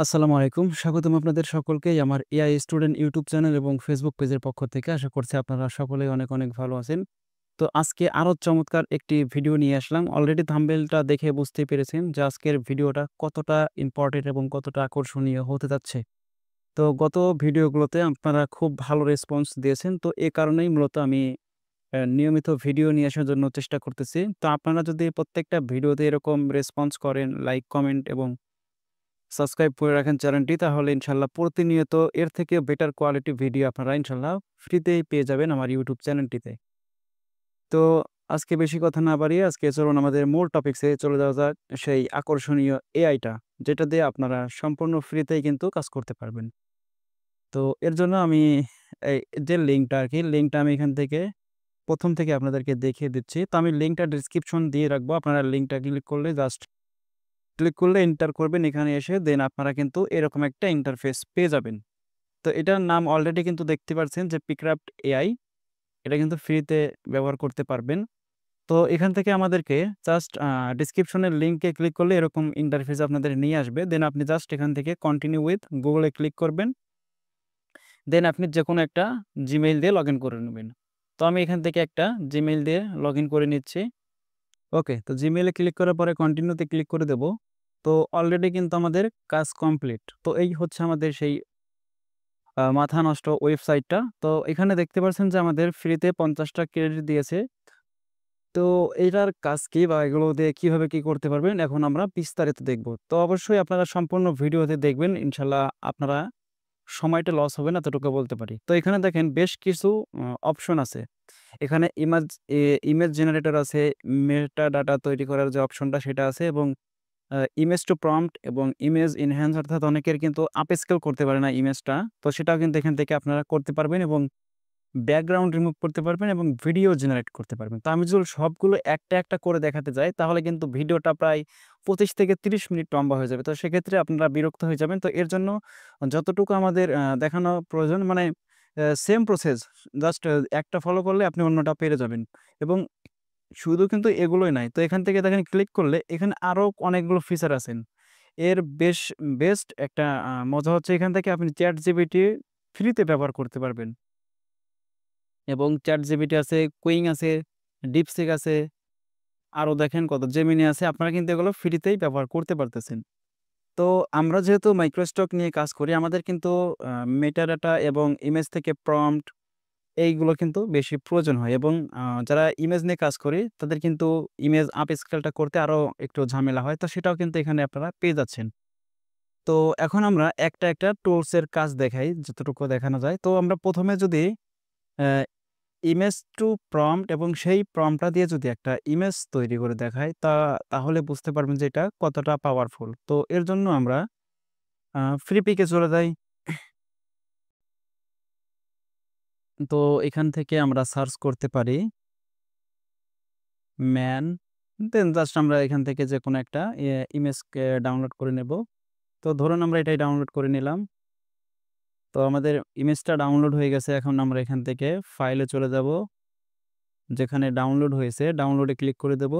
আসসালামু আলাইকুম। স্বাগতম আপনাদের সকলকেই আমার এআই স্টুডেন্ট ইউটিউব চ্যানেল এবং ফেসবুক পেজের পক্ষ থেকে। আশা করছি আপনারা সকলেই অনেক, অনেক ভালো আছেন। তো আজকে আরো চমৎকার একটি ভিডিও নিয়ে আসলাম। অলরেডি থাম্বনেইলটা দেখে বুঝতেই পেরেছেন যে আজকের ভিডিওটা কতটা ইম্পোর্টেন্ট এবং কতটা আকর্ষণীয় হতে যাচ্ছে। তো গত ভিডিওগুলোতে আপনারা খুব ভালো রেসপন্স দিয়েছেন। তো এ কারণেই মূলত আমি নিয়মিত ভিডিও নিয়ে আসার জন্য চেষ্টা করতেছি। তো আপনারা যদি প্রত্যেকটা ভিডিওতে এরকম রেসপন্স করেন, লাইক, কমেন্ট এবং সাবস্ক্রাইব করে রাখেন চ্যানেলটি, তাহলে ইনশাআল্লাহ প্রতিনিয়ত এর থেকে বেটার কোয়ালিটি ভিডিও আপনারা ইনশাআল্লাহ ফ্রিতেই পেয়ে যাবেন আমার ইউটিউব চ্যানেলটিতে। তো আজকে বেশি কথা না বাড়িয়ে আজকে চলুন আমাদের মূল টপিকসে চলে যাওয়া যাক, সেই আকর্ষণীয় এআইটা যেটা দিয়ে আপনারা সম্পূর্ণ ফ্রিতেই কিন্তু কাজ করতে পারবেন। তো এর জন্য আমি এই যে লিঙ্কটা আরকি, লিঙ্কটা আমি এখান থেকে ১ম থেকে আপনাদেরকে দেখিয়ে দিচ্ছি। তো আমি লিঙ্কটা ডেসক্রিপশন দিয়ে রাখবো। আপনারা লিঙ্কটা ক্লিক করলে এন্টার করবেন এখানে এসে, দেন আপনারা কিন্তু এরকম একটা ইন্টারফেস পেয়ে যাবেন। তো এটার নাম অলরেডি কিন্তু দেখতে পাচ্ছেন যে পিক্রাফট এআই। এটা কিন্তু ফ্রিতে ব্যবহার করতে পারবেন। তো এখান থেকে আমাদেরকে জাস্ট ডেসক্রিপশনের লিংকে ক্লিক করলে এরকম ইন্টারফেস আপনাদের নিয়ে আসবে। দেন আপনি জাস্ট এখান থেকে continue with Google A click করবেন। দেন আপনি যেকোনো একটা জিমেইল দিয়ে লগইন করে নেবেন। তো আমি এখান থেকে একটা জিমেইল দিয়ে লগইন করে নিচ্ছি। ওকে, তো জিমেইলে ক্লিক করার পরে কন্টিনিউতে ক্লিক করে দেব। তো অলরেডি কিন্তু আমাদের কাজ কমপ্লিট। তো এই হচ্ছে আমাদের সেই মাথা নষ্ট ওয়েবসাইটটা। তো এখানে দেখতে পাচ্ছেন যে আমাদের ফ্রিতে ৫০ টা ক্রেডিট দিয়েছে। তো এটার কাজ কি বা এগুলো দিয়ে কিভাবে কি করতে পারবেন এখন আমরা বিস্তারিত দেখব। তো অবশ্যই আপনারা সম্পূর্ণ ভিডিওতে দেখবেন। ইনশাআল্লাহ আপনারা সময়টা লস হবে না, এতটুকু বলতে পারি। তো এখানে দেখেন বেশ কিছু অপশন আছে। এখানে ইমেজ জেনারেটর আছে, মেটা ডাটা তৈরি করার যে অপশনটা সেটা আছে এবং ইমেজ টু প্রম্পট এবং ইমেজ এনহ্যান্স, অর্থাৎ অনেকের কিন্তু আপস্কেল করতে পারে না ইমেজটা। তো সেটাও কিন্তু এখান থেকে আপনারা করতে পারবেন এবং ব্যাকগ্রাউন্ড রিমুভ করতে পারবেন এবং ভিডিও জেনারেট করতে পারবেন। তো আমি যদি সবগুলো একটা, একটা করে দেখাতে যাই তাহলে কিন্তু ভিডিওটা প্রায় ২৫ থেকে ৩০ মিনিট লম্বা হয়ে যাবে। তো সেক্ষেত্রে আপনারা বিরক্ত হয়ে যাবেন। তো এর জন্য যতটুকু আমাদের দেখানো প্রয়োজন, মানে সেম প্রসেস, জাস্ট একটা ফলো করলে আপনি অন্যটা পেরে যাবেন। এবং শুধু কিন্তু এগুলোই নাই। তো এখান থেকে দেখেন ক্লিক করলে এখানে আরো অনেকগুলো ফিচার আছেন। এর বেস্ট একটা মজা হচ্ছে এখান থেকে আপনি ChatGPT ফ্রিতে ব্যবহার করতে পারবেন। এবং ChatGPT আছে, Quing আছে, DeepSeek আছে, আরো দেখেন কত Gemini আছে। আপনারা কিন্তু এগুলো ফ্রিতেই ব্যবহার করতে পারতেছেন। তো আমরা যেহেতু মাইক্রোস্টক নিয়ে কাজ করি, আমাদের কিন্তু মেটাডাটা এবং ইমেজ থেকে প্রম্পট এইগুলো কিন্তু বেশি প্রয়োজন হয় এবং যারা ইমেজ নিয়ে কাজ করি তাদের কিন্তু ইমেজ আপস্কেলটা করতে আরো একটু ঝামেলা হয়। তো সেটাও কিন্তু এখানে আপনারা পেয়ে যাচ্ছেন। তো এখন আমরা একটা, একটা টুলস এর কাজ দেখাই যতটুকু দেখানো যায়। তো আমরা ১ম এ যদি অ্যা ইমেজ টু প্রম্পট এবং সেই প্রম্পটটা দিয়ে যদি একটা ইমেজ তৈরি করে দেখাই তাহলে বুঝতে পারবেন যে এটা কতটা পাওয়ারফুল। তো এর জন্য আমরা ফ্রি পিকে চলে যাই। তো এখান থেকে আমরা সার্চ করতে পারি ম্যান, দেন জাস্ট আমরা এখান থেকে যেকোনো একটা ইমেজকে ডাউনলোড করে নেব। তো ধরুন আমরা এটাই ডাউনলোড করে নিলাম। তো আমাদের ইমেজটা ডাউনলোড হয়ে গেছে। এখন আমরা এখান থেকে ফাইলে চলে যাব। যেখানে ডাউনলোড হয়েছে, ডাউনলোডে ক্লিক করে দেব।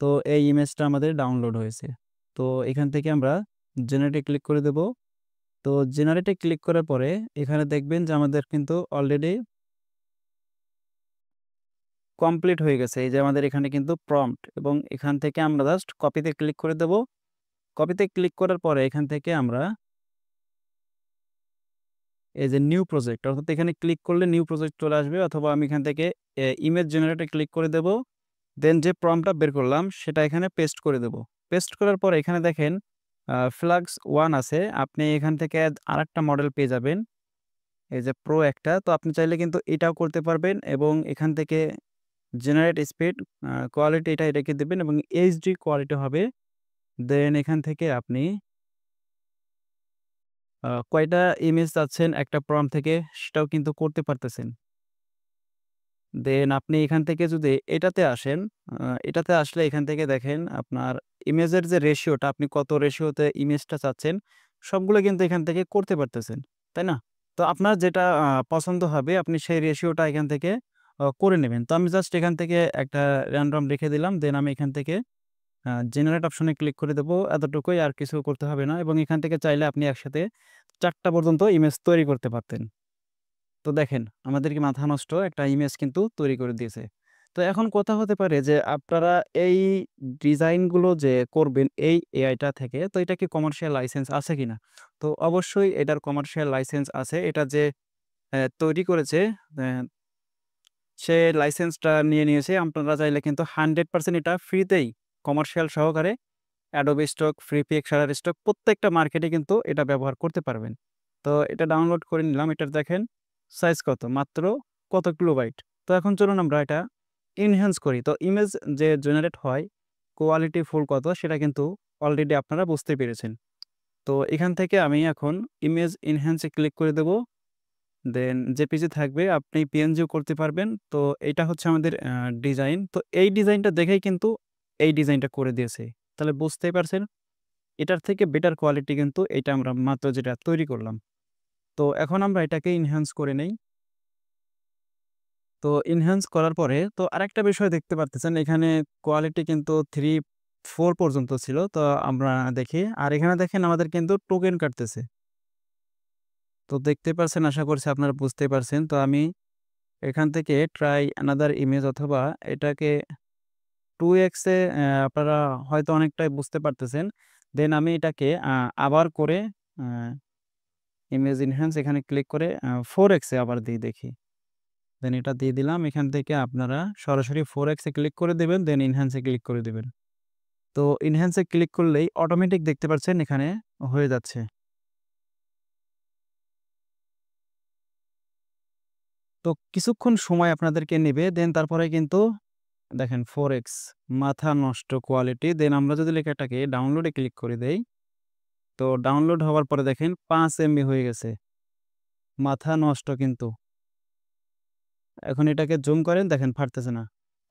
তো এই ইমেজটা আমাদের ডাউনলোড হয়েছে। তো এখান থেকে আমরা জেনারেটে ক্লিক করে দেব। তো জেনারেটে ক্লিক করার পরে এখানে দেখবেন যে আমাদের কিন্তু অলরেডি কমপ্লিট হয়ে গেছে। এই যে আমাদের এখানে কিন্তু প্রম্পট এবং এখান থেকে আমরা জাস্ট কপিতে ক্লিক করে দেব। কপিতে ক্লিক করার পরে এখান থেকে আমরা এই যে নিউ প্রজেক্ট, অর্থাৎ এখানে ক্লিক করলে নিউ প্রজেক্ট চলে আসবে, অথবা আমি এখান থেকে ইমেজ জেনারেটে ক্লিক করে দেব। দেন যে প্রম্পটটা বের করলাম সেটা এখানে পেস্ট করে দেব। পেস্ট করার পরে এখানে দেখেন ফ্লাক্স 1 আছে। আপনি এখান থেকে আরেকটা মডেল পেয়ে যাবেন। এই যে প্রো একটা। তো আপনি চাইলে কিন্তু এটাও করতে পারবেন এবং এখান থেকে জেনারেট স্পিড কোয়ালিটি এটা রেখে দিবেন এবং এইচডি কোয়ালিটি হবে। দেন এখান থেকে আপনি কয়টা ইমেজ চাচ্ছেন একটা প্রম্পট থেকে সেটাও কিন্তু করতে পারতেছেন। দেন আপনি এখান থেকে যদি এটাতে আসেন, এটাতে আসলে এখান থেকে দেখেন আপনার ইমেজের যে রেশিওটা, আপনি কত রেশিওতে ইমেজটা চাচ্ছেন সবগুলো কিন্তু এখান থেকে করতে পারতেছেন। তাই না? তো আপনার যেটা পছন্দ হবে আপনি সেই রেশিওটা এখান থেকে করে নেবেন। তো আমি জাস্ট এখান থেকে একটা র‍্যান্ডম রেখে দিলাম। দেন আমি এখান থেকে জেনারেট অপশনে ক্লিক করে দেবো, এতটুকুই, আর কিছু করতে হবে না। এবং এখান থেকে চাইলে আপনি একসাথে 4টা পর্যন্ত ইমেজ তৈরি করতে পারতেন। তো দেখেন আমাদের কি মাথা নষ্ট একটা ইমেজ কিন্তু তৈরি করে দিয়েছে। তো এখন কথা হতে পারে যে আপনারা এই ডিজাইনগুলো যে করবেন এই এআইটা থেকে, তো এটা কি কমার্শিয়াল লাইসেন্স আছে কিনা? তো অবশ্যই এটার কমার্শিয়াল লাইসেন্স আছে। এটা যে তৈরি করেছে, অ্যা সে লাইসেন্সটা নিয়ে নিয়েছে। আপনারা চাইলে কিন্তু 100% এটা ফ্রিতেই কমার্শিয়াল সহকারে Adobe Stock, Free Pix, Shutterstock প্রত্যেকটা মার্কেটে কিন্তু এটা ব্যবহার করতে পারবেন। তো এটা ডাউনলোড করে নিলাম। এটার দেখেন সাইজ কত? মাত্র কত কিলোবাইট। তো এখন চলুন আমরা এটা এনহ্যান্স করি। তো ইমেজ যে জেনারেট হয় কোয়ালিটি ফুল কত সেটা কিন্তু অলরেডি আপনারা বুঝতে পেরেছেন। তো এখান থেকে আমি এখন ইমেজ এনহ্যান্স এ ক্লিক করে দেব। দেন জেপিজি থাকবে, আপনি পিএনজিও করতে পারবেন। তো এটা হচ্ছে আমাদের ডিজাইন। তো এই ডিজাইনটা দেখেই কিন্তু এই ডিজাইনটা করে দিয়েছে। তাহলে বুঝতেই পারছেন এটার থেকে বেটার কোয়ালিটি কিন্তু এটা আমরা মাত্র যেটা তৈরি করলাম। তো এখন আমরা এটাকে এনহ্যান্স করে নেই। তো এনহ্যান্স করার পরে তো আরেকটা বিষয় দেখতে পারতেছেন এখানে কোয়ালিটি কিন্তু 3, 4 পর্যন্ত ছিল। তো আমরা দেখি। আর এখানে দেখেন আমাদের কিন্তু টোকেন কাটতেছে। তো দেখতে পারছেন, আশা করছি আপনারা বুঝতে পারছেন। তো আমি এখান থেকে ট্রাই অ্যানাদার ইমেজ অথবা এটাকে 2x এ আপনারা হয়তো অনেকটাই বুঝতে পারতেছেন। দেন আমি এটাকে আবার করে আ ইমেজ এনহ্যান্স এখানে ক্লিক করে 4x এ আবার দেখি। দেন এটা দিয়ে দিলাম। এখান থেকে আপনারা সরাসরি 4x এ ক্লিক করে দিবেন, দেন এনহ্যান্স এ ক্লিক করে দিবেন। তো এনহ্যান্স এ ক্লিক করলেই অটোমেটিক দেখতে পাচ্ছেন এখানে হয়ে যাচ্ছে। তো কিছুক্ষণ সময় আপনাদেরকে নেবে। দেন তারপরে কিন্তু দেখেন 4x মাথা নষ্ট কোয়ালিটি। দেন আমরা যদি লেখাটাকে ডাউনলোড এ ক্লিক করে দেই, তো ডাউনলোড হওয়ার পরে দেখেন 5 এমবি হয়ে গেছে। মাথা নষ্ট কিন্তু। এখন এটাকে জুম করেন, দেখেন ফাটতেছে না।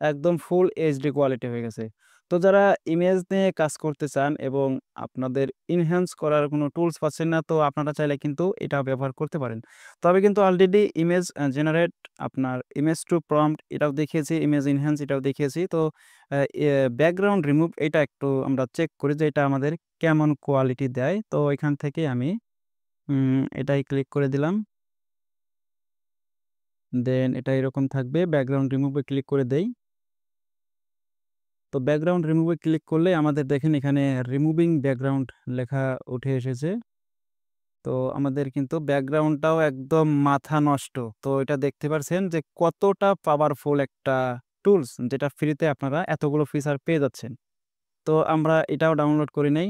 একদম ফুল এইচডি কোয়ালিটি হয়ে গেছে। তো যারা ইমেজ নিয়ে কাজ করতে চান এবং আপনাদের এনহ্যান্স করার কোনো টুলস পাচ্ছেন না, তো আপনারা চাইলে কিন্তু এটা ব্যবহার করতে পারেন। তবে কিন্তু অলরেডি ইমেজ জেনারেট, আপনার ইমেজ টু প্রম্পট এটাও দেখিয়েছি, ইমেজ এনহ্যান্স এটাও দেখিয়েছি। তো ব্যাকগ্রাউন্ড রিমুভ এটা একটু আমরা চেক করি যে এটা আমাদের কেমন কোয়ালিটি দেয়। তো এখান থেকে আমি এটাই ক্লিক করে দিলাম। দেন এটা এরকম থাকবে। ব্যাকগ্রাউন্ড রিমুভ এ ক্লিক করে দেই। তো ব্যাকগ্রাউন্ড রিমুভ এ ক্লিক করলে আমাদের দেখেন এখানে রিমুভিং ব্যাকগ্রাউন্ড লেখা উঠে এসেছে। তো আমাদের কিন্তু ব্যাকগ্রাউন্ডটাও একদম মাথা নষ্ট। তো এটা দেখতে পারছেন যে কতটা পাওয়ারফুল একটা টুলস, যেটা ফ্রিতে আপনারা এতগুলো ফিচার পেয়ে যাচ্ছেন। তো আমরা এটাও ডাউনলোড করে নেই।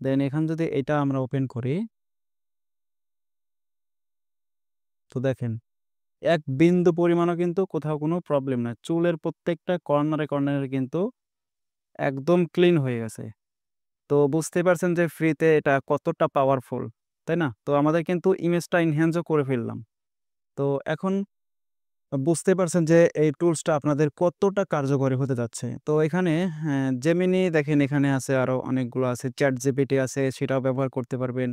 দেন এখান যদি এটা আমরা ওপেন করি, তো দেখেন এক বিন্দু পরিমাণও কিন্তু কোথাও কোনো প্রবলেম নাই। চুলের প্রত্যেকটা কর্নারে, কর্নারে কিন্তু একদম ক্লিন হয়ে গেছে। তো বুঝতেই পারছেন যে ফ্রিতে এটা কতটা পাওয়ারফুল, তাই না? তো আমাদের কিন্তু ইমেজটা এনহ্যান্স ও করে ফেললাম। তো এখন বুঝতে পারছেন যে এই টুলসটা আপনাদের কতটা কার্যকরী হতে যাচ্ছে। তো এখানে জেমিনি দেখেন এখানে আছে, আরো অনেকগুলো আছে। ChatGPT আছে, সেটাও ব্যবহার করতে পারবেন।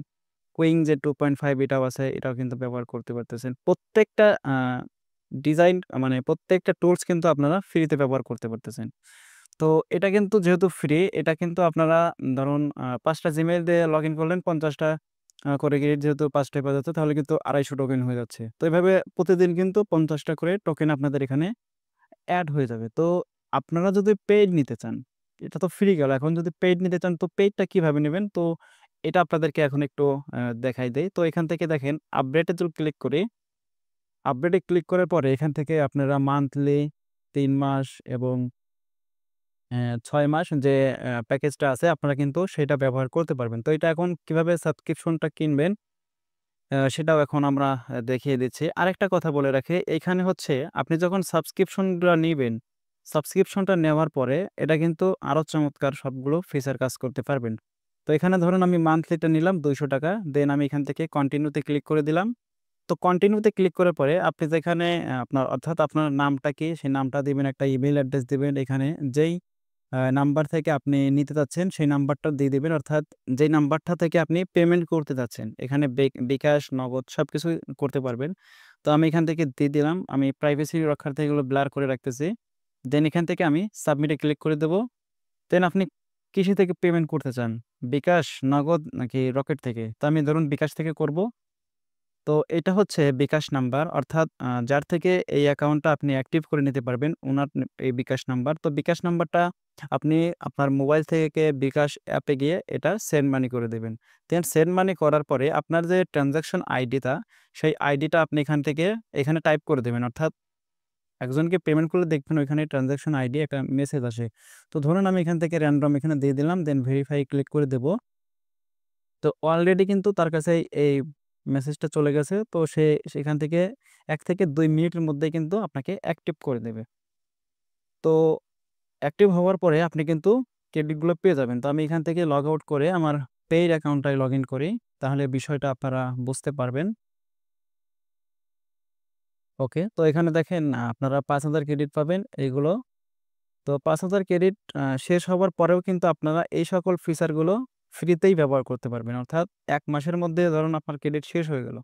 কুইং যে 2.5 এটাও আছে, এটাও কিন্তু ব্যবহার করতে পারতেছেন। প্রত্যেকটা ডিজাইন মানে প্রত্যেকটা টুলস কিন্তু আপনারা ফ্রিতে ব্যবহার করতে পারতেছেন। তো এটা কিন্তু যেহেতু ফ্রি, এটা কিন্তু আপনারা ধরুন ৫ টা জিমেইল দিয়ে লগইন করলেন, ৫০ টা করে ক্রেডিট যেহেতু ৫ টায় পাওয়া যাচ্ছে, তাহলে কিন্তু ২৫০ টোকেন হয়ে যাচ্ছে। তো এভাবে প্রতিদিন কিন্তু ৫০ টা করে টোকেন আপনাদের এখানে এড হয়ে যাবে। তো আপনারা যদি পেইড নিতে চান, এটা তো ফ্রি গেল। এখন যদি পেইড নিতে চান, তো পেইডটা কিভাবে নিবেন? তো এটা আপনাদেরকে এখন একটু দেখাই দেই। তো এখান থেকে দেখেন আপডেট এ যদি ক্লিক করি, আপডেট এ ক্লিক করার পরে এখান থেকে আপনারা মান্থলি, ৩ মাস এবং ৬ মাস যে প্যাকেজটা আছে আপনারা কিন্তু সেটা ব্যবহার করতে পারবেন। তো এটা এখন কিভাবে সাবস্ক্রিপশনটা কিনবেন সেটাও এখন আমরা দেখিয়ে দিচ্ছি। আরেকটা কথা বলে রাখি, এইখানে হচ্ছে আপনি যখন সাবস্ক্রিপশনটা নিবেন, সাবস্ক্রিপশনটা নেওয়ার পরে এটা কিন্তু আরো চমৎকার সবগুলো ফিচার কাজ করতে পারবেন। তো এখানে ধরুন আমি মান্থলিটা নিলাম ৳২০০, দেন আমি এখান থেকে কন্টিনিউ তে ক্লিক করে দিলাম। তো কন্টিনিউ তে ক্লিক করার পরে আপনি যেখানে আপনার অর্থাৎ আপনার নামটা কি সেই নামটা দিবেন, একটা ইমেইল অ্যাড্রেস দিবেন। এখানে যেই নাম্বার থেকে আপনি নিতে চাচ্ছেন সেই নাম্বারটা দিয়ে দিবেন। অর্থাৎ যেই নাম্বারটা থেকে আপনি পেমেন্ট করতে চাচ্ছেন। এখানে বিকাশ, নগদ সবকিছুই করতে পারবেন। তো আমি এখান থেকে দিয়ে দিলাম। আমি প্রাইভেসি রক্ষার্থে এগুলো ব্লার করে রাখতেছি। দেন এখান থেকে আমি সাবমিট এ ক্লিক করে দেব। দেন আপনি কিসে থেকে পেমেন্ট করতে চান? বিকাশ, নগদ নাকি রকেট থেকে? তো আমি ধরুন বিকাশ থেকে করব। তো এটা হচ্ছে বিকাশ নাম্বার, অর্থাৎ যার থেকে এই অ্যাকাউন্টটা আপনি অ্যাক্টিভ করে নিতে পারবেন উনার এই বিকাশ নাম্বার। তো বিকাশ নাম্বারটা আপনি আপনার মোবাইল থেকে বিকাশ অ্যাপে গিয়ে এটা সেন্ড মানি করে দেবেন। দেন সেন্ড মানি করার পরে আপনার যে ট্রান্সেকশন আইডিটা, সেই আইডিটা আপনি এখান থেকে এখানে টাইপ করে দেবেন। অর্থাৎ একজনকে পেমেন্ট করলে দেখবেন ওইখানে ট্রান্সেকশন আইডি একটা মেসেজ আসে। তো ধরুন আমি এখান থেকে র‍্যান্ডম এখানে দিয়ে দিলাম, দেন ভেরিফাই ক্লিক করে দেব। তো অলরেডি কিন্তু তার কাছে এই মেসেজটা চলে গেছে। তো সে সেখান থেকে ১ থেকে ২ মিনিটের মধ্যেই কিন্তু আপনাকে অ্যাক্টিভ করে দেবে। তো অ্যাক্টিভ হওয়ার পরে আপনি কিন্তু ক্রেডিটগুলো পেয়ে যাবেন। তো আমি এখান থেকে লগ আউট করে আমার পেইড অ্যাকাউন্টটায় লগইন করি। তাহলে বিষয়টা আপনারা বুঝতে পারবেন। ওকে। তো এখানে দেখেন আপনারা ৫,০০০ ক্রেডিট পাবেন এইগুলো। তো ৫,০০০ ক্রেডিট শেষ হবার পরেও কিন্তু আপনারা এই সকল ফিচারগুলো ফ্রিতেই ব্যবহার করতে পারবেন। অর্থাৎ ১ মাসের মধ্যে ধরুন আপনার ক্রেডিট শেষ হয়ে গেল।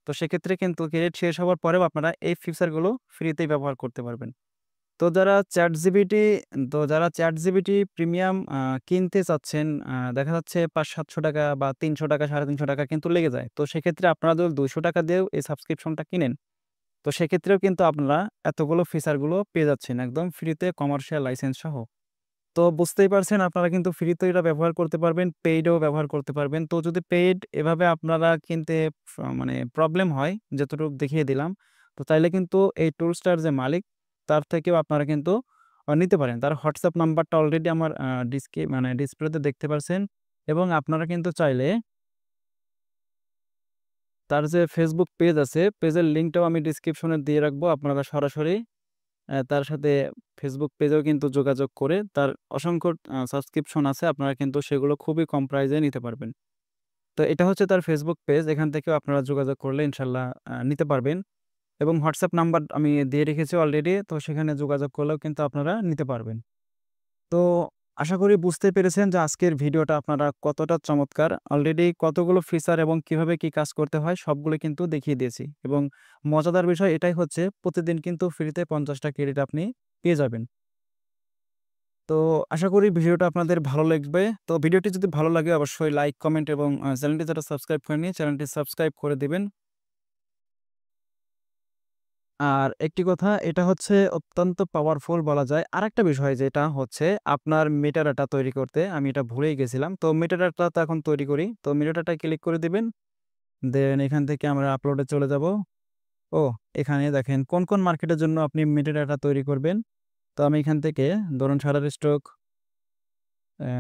তো সেক্ষেত্রে কিন্তু ক্রেডিট শেষ হওয়ার পরেও আপনারা এই ফিচারগুলো ফ্রিতেই ব্যবহার করতে পারবেন। তো যারা ChatGPT প্রিমিয়াম কিনতে চাচ্ছেন, দেখা যাচ্ছে ৳৫০০-৭০০ বা ৳৩০০, ৳৩৫০ কিন্তু লেগে যায়। তো সেক্ষেত্রে আপনারা যদি ৳২০০ দিয়েও এই সাবস্ক্রিপশনটা কিনেন, তো সেক্ষেত্রেও কিন্তু আপনারা এতগুলো ফিচারগুলো পেয়ে যাচ্ছেন একদম ফ্রিতে কমার্শিয়াল লাইসেন্স সহ। তো বুঝতেই পারছেন আপনারা কিন্তু ফ্রিতেও এটা ব্যবহার করতে পারবেন, পেইডও ব্যবহার করতে পারবেন। তো যদি পেইড এভাবে আপনারা কিনতে মানে প্রবলেম হয়, যতটুকু দেখিয়ে দিলাম, তো চাইলে কিন্তু এই টুলসটার যে মালিক, তার থেকেও আপনারা কিন্তু নিতে পারেন। তার WhatsApp নাম্বারটা অলরেডি আমার ডিসপ্লেতে দেখতে পারছেন, এবং আপনারা কিন্তু চাইলে তার যে Facebook পেজ আছে, পেজের লিঙ্কটাও আমি ডেসক্রিপশনে দিয়ে রাখবো। আপনারা সরাসরি তার সাথে Facebook পেজেও কিন্তু যোগাযোগ করে তার অসংখ্য সাবস্ক্রিপশন আছে। আপনারা কিন্তু সেগুলো খুবই কম প্রাইসে নিতে পারবেন। তো এটা হচ্ছে তার Facebook পেজ। এখান থেকেও আপনারা যোগাযোগ করলে ইনশাআল্লাহ নিতে পারবেন, এবং WhatsApp নাম্বার আমি দিয়ে রেখেছি অলরেডি। তো সেখানে যোগাযোগ করলেও কিন্তু আপনারা নিতে পারবেন। তো আশা করি বুঝতে পেরেছেন যে আজকের ভিডিওটা আপনারা কতটা চমৎকার। অলরেডি কতগুলো ফিচার এবং কিভাবে কি কাজ করতে হয় সবগুলো কিন্তু দেখিয়ে দিয়েছি, এবং মজাদার বিষয় এটাই হচ্ছে প্রতিদিন কিন্তু ফ্রিতে ৫০ টা ক্রেডিট আপনি পেয়ে যাবেন। তো আশা করি ভিডিওটা আপনাদের ভালো লাগবে। তো ভিডিওটি যদি ভালো লাগে অবশ্যই লাইক, কমেন্ট এবং চ্যানেলটি যারা সাবস্ক্রাইব করেননি চ্যানেলটি সাবস্ক্রাইব করে দিবেন। আর একটি কথা, এটা হচ্ছে অত্যন্ত পাওয়ারফুল বলা যায়। আরেকটা বিষয় যেটা হচ্ছে আপনার মেটাডাটা তৈরি করতে আমি এটা ভুলেই গেছিলাম। তো মেটাডাটা তো এখন তৈরি করি। তো মেটাডাটায় ক্লিক করে দিবেন। দেন এখান থেকে আমরা আপলোডে চলে যাব। ও এখানে দেখেন কোন মার্কেটের জন্য আপনি মেটাডাটা তৈরি করবেন। তো আমি এখান থেকে ধরুন শাটারস্টক, অ্যা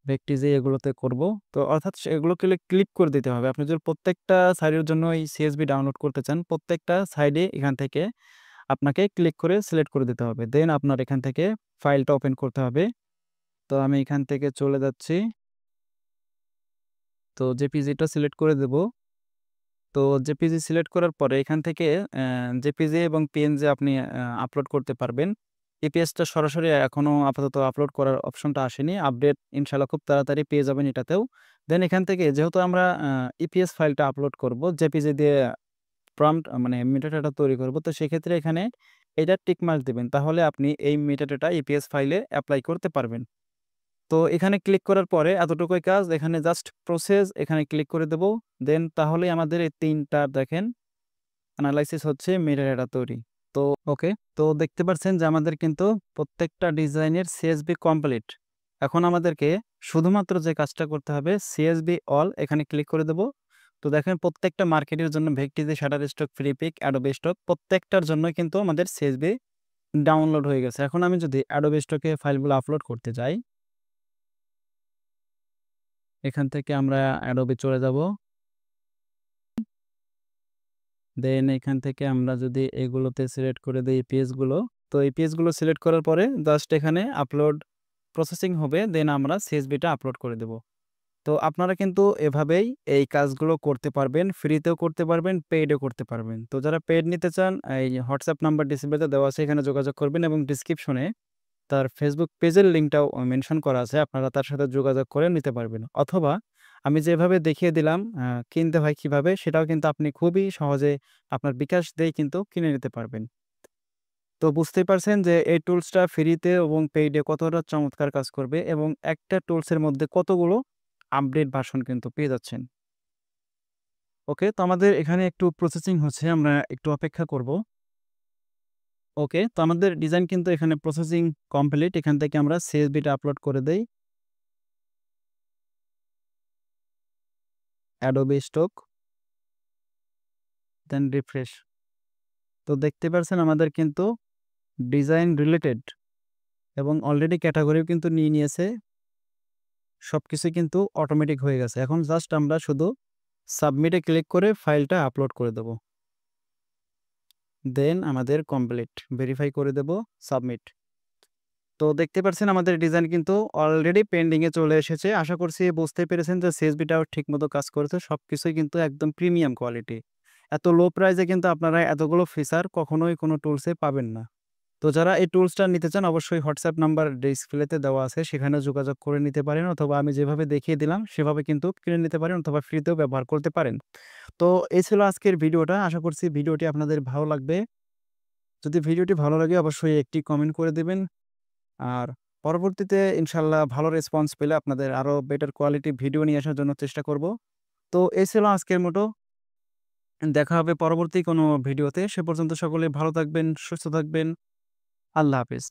ভেকটিজি এগুলোতে করব। তো অর্থাৎ এগুলো ক্লিক করে দিতে হবে। আপনি যদি প্রত্যেকটা সাইডের জন্য এই CSV ডাউনলোড করতে চান, প্রত্যেকটা সাইডে এখান থেকে আপনাকে ক্লিক করে সিলেক্ট করে দিতে হবে। দেন আপনার এখান থেকে ফাইলটা ওপেন করতে হবে। তো আমি এখান থেকে চলে যাচ্ছি। তো জেপিজিটা সিলেক্ট করে দেব। তো জেপিজি সিলেক্ট করার পরে এখান থেকে জেপিজি এবং পিএনজি আপনি আপলোড করতে পারবেন। ইপিএসটা সরাসরি এখনো আপাতত আপলোড করার অপশনটা আসেনি। আপডেট ইনশাআল্লাহ খুব তাড়াতাড়ি পেয়ে যাবেন এটাতেও। দেন এখান থেকে যেহেতু আমরা ইপিএস ফাইলটা আপলোড করব, জেপিজি দিয়ে প্রম্পট মেটাডাটা তৈরি করব। তো সেক্ষেত্রে এখানে এটা টিক মার্ক দিবেন। তাহলে আপনি এই মেটাডাটা ইপিএস ফাইলে এপ্লাই করতে পারবেন। তো এখানে ক্লিক করার পরে এতটুকুই কাজ। এখানে জাস্ট প্রসেস এখানে ক্লিক করে দেব। দেন তাহলেই আমাদের এই ৩ টা দেখেন এনালাইসিস হচ্ছে মেটাডাটা তৈরি। তো ওকে। তো দেখতে পাচ্ছেন যে আমাদের কিন্তু প্রত্যেকটা ডিজাইনের সিএসভি কমপ্লিট। এখন আমাদেরকে শুধুমাত্র যে কাজটা করতে হবে সিএসভি অল এখানে ক্লিক করে দেব। তো দেখেন প্রত্যেকটা মার্কেটের জন্য ভেকটিজি, শাটারস্টক, ফ্রিপিক, অ্যাডোবে স্টক প্রত্যেকটার জন্য কিন্তু আমাদের সিএসভি ডাউনলোড হয়ে গেছে। এখন আমি যদি অ্যাডোবে স্টকে ফাইলগুলো আপলোড করতে যাই, এখান থেকে আমরা অ্যাডোবে চলে যাব। দেন এখান থেকে আমরা যদি এগুলোতে সিলেক্ট করে দেই পেজগুলো, তো এই পেজগুলো সিলেক্ট করার পরে জাস্ট এখানে আপলোড প্রসেসিং হবে। দেন আমরা সিএসভিটা আপলোড করে দেব। তো আপনারা কিন্তু এভাবেই এই কাজগুলো করতে পারবেন। ফ্রিতেও করতে পারবেন, পেইডও করতে পারবেন। তো যারা পেইড নিতে চান এই হোয়াটসঅ্যাপ নাম্বার ডিসপ্লেতে দেওয়া আছে, এখানে যোগাযোগ করবেন, এবং ডেসক্রিপশনে তার Facebook পেজের লিঙ্কটাও মেনশন করা আছে। আপনারা তার সাথে যোগাযোগ করে নিতে পারবেন। অথবা আমি যেভাবে দেখিয়ে দিলাম কিনতে হয় কিভাবে, সেটাও কিন্তু আপনি খুবই সহজে আপনার বিকাশ দিয়েই কিন্তু কিনে নিতে পারবেন। তো বুঝতেই পারছেন যে এই টুলসটা ফ্রিতে এবং পেইডে কতটা চমৎকার কাজ করবে এবং একটা টুলসের মধ্যে কতগুলো আপডেট ভার্সন কিন্তু পেয়ে যাচ্ছেন। ওকে, তো আমাদের এখানে একটু প্রসেসিং হচ্ছে, আমরা একটু অপেক্ষা করব। ওকে, তো আমাদের ডিজাইন কিন্তু এখানে প্রসেসিং কমপ্লিট। এখান থেকে আমরা সিএসভিটা আপলোড করে দেই। অ্যাডোবি স্টক, দেন রিফ্রেশ। তো দেখতে পারছেন আমাদের কিন্তু ডিজাইন রিলেটেড এবং অলরেডি ক্যাটাগরিও কিন্তু নিয়ে নিয়েছে। সবকিছুই কিন্তু অটোমেটিক হয়ে গেছে। এখন জাস্ট আমরা শুধু সাবমিটে ক্লিক করে ফাইলটা আপলোড করে দেব। দেন আমাদের কমপ্লিট। ভেরিফাই করে দেব, সাবমিট। তো দেখতে পাচ্ছেন আমাদের ডিজাইন কিন্তু অলরেডি পেন্ডিংয়ে চলে এসেছে। আশা করছি বুঝতে পেরেছেন যে সিএসভিটাও ঠিকমতো কাজ করেছে। সবকিছুই কিন্তু একদম প্রিমিয়াম কোয়ালিটি। এত লো প্রাইসে কিন্তু আপনারা এতগুলো ফিচার কখনোই কোনো টুলসে পাবেন না। তো যারা এই টুলসটা নিতে চান অবশ্যই হোয়াটসঅ্যাপ নাম্বার ডিসপ্লেতে দেওয়া আছে, সেখানে যোগাযোগ করে নিতে পারেন, অথবা আমি যেভাবে দেখিয়ে দিলাম সেভাবে কিন্তু কিনে নিতে পারেন অথবা ফ্রিতেও ব্যবহার করতে পারেন। তো এই ছিল আজকের ভিডিওটা। আশা করছি ভিডিওটি আপনাদের ভালো লাগবে। যদি ভিডিওটি ভালো লাগে অবশ্যই একটি কমেন্ট করে দেবেন। আর পরবর্তীতে ইনশাআল্লাহ ভালো রেসপন্স পেলে আপনাদের আরও বেটার কোয়ালিটি ভিডিও নিয়ে আসার জন্য চেষ্টা করব। তো এই ছিল আজকের মতো। দেখা হবে পরবর্তী কোনো ভিডিওতে। সে পর্যন্ত সকলে ভালো থাকবেন, সুস্থ থাকবেন। আল্লাহ হাফেজ।